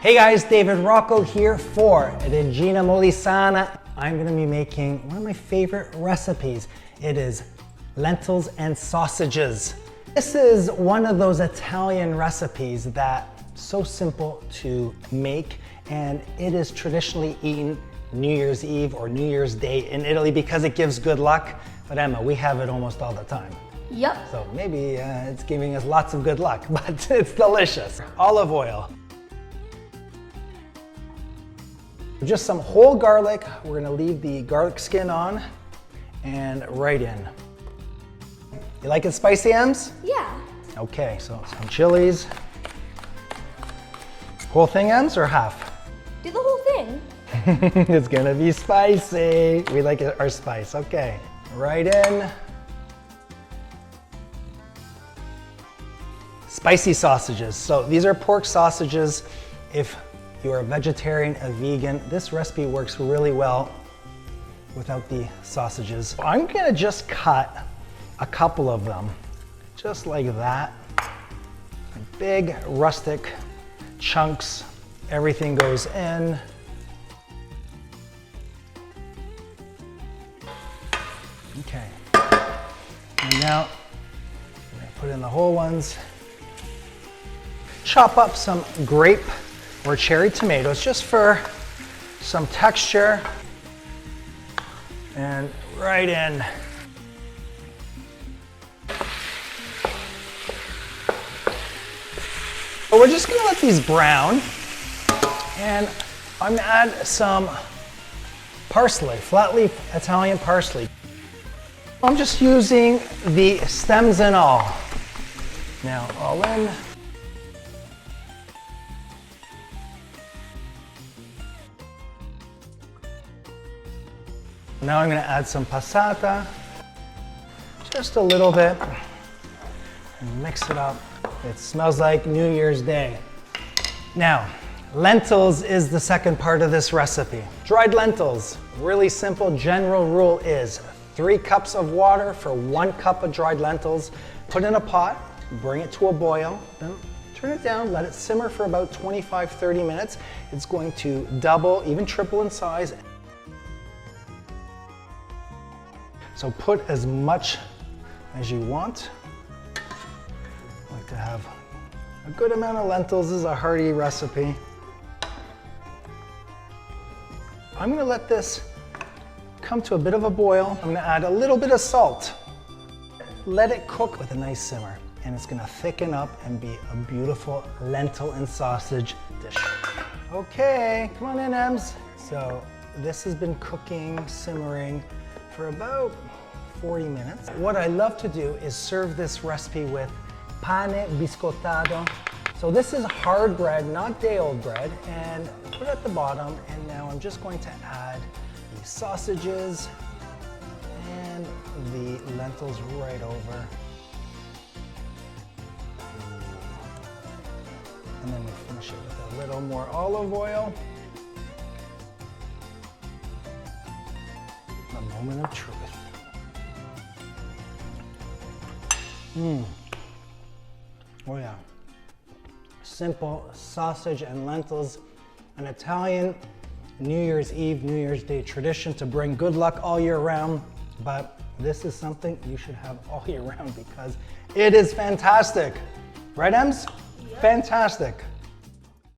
Hey guys, David Rocco here for Regina Molisana. I'm gonna be making one of my favorite recipes. It is lentils and sausages. This is one of those Italian recipes that's so simple to make, and it is traditionally eaten New Year's Eve or New Year's Day in Italy because it gives good luck. But Emma, we have it almost all the time. Yep. So maybe it's giving us lots of good luck, but it's delicious. Olive oil. Just some whole garlic. We're gonna leave the garlic skin on and right in. You like it spicy, Ems? Yeah. Okay, so some chilies. Whole thing, Ems, or half? Do the whole thing. It's gonna be spicy. We like our spice, okay. Right in. Spicy sausages. So these are pork sausages. If you're a vegetarian, a vegan, this recipe works really well without the sausages. I'm gonna just cut a couple of them, just like that. Big rustic chunks. Everything goes in. Okay. And now I'm gonna put in the whole ones. Chop up some grape or cherry tomatoes just for some texture. And right in. But we're just gonna let these brown. And I'm gonna add some parsley, flat leaf Italian parsley. I'm just using the stems and all. Now all in. Now I'm gonna add some passata, just a little bit, and mix it up. It smells like New Year's Day. Now, lentils is the second part of this recipe. Dried lentils, really simple. General rule is 3 cups of water for 1 cup of dried lentils. Put in a pot, bring it to a boil, then turn it down, let it simmer for about 25-30 minutes. It's going to double, even triple in size. So put as much as you want. I like to have a good amount of lentils. This is a hearty recipe. I'm gonna let this come to a bit of a boil. I'm gonna add a little bit of salt. Let it cook with a nice simmer, and it's gonna thicken up and be a beautiful lentil and sausage dish. Okay, come on in, Ems. So this has been cooking, simmering for about 40 minutes. What I love to do is serve this recipe with pane biscottato. So this is hard bread, not day-old bread, and put it at the bottom. And now I'm just going to add the sausages and the lentils right over. And then we finish it with a little more olive oil. A moment of truth. Oh yeah. Simple sausage and lentils, an Italian New Year's Eve, New Year's Day tradition to bring good luck all year round. But this is something you should have all year round because it is fantastic. Right, Ems? Yep. Fantastic.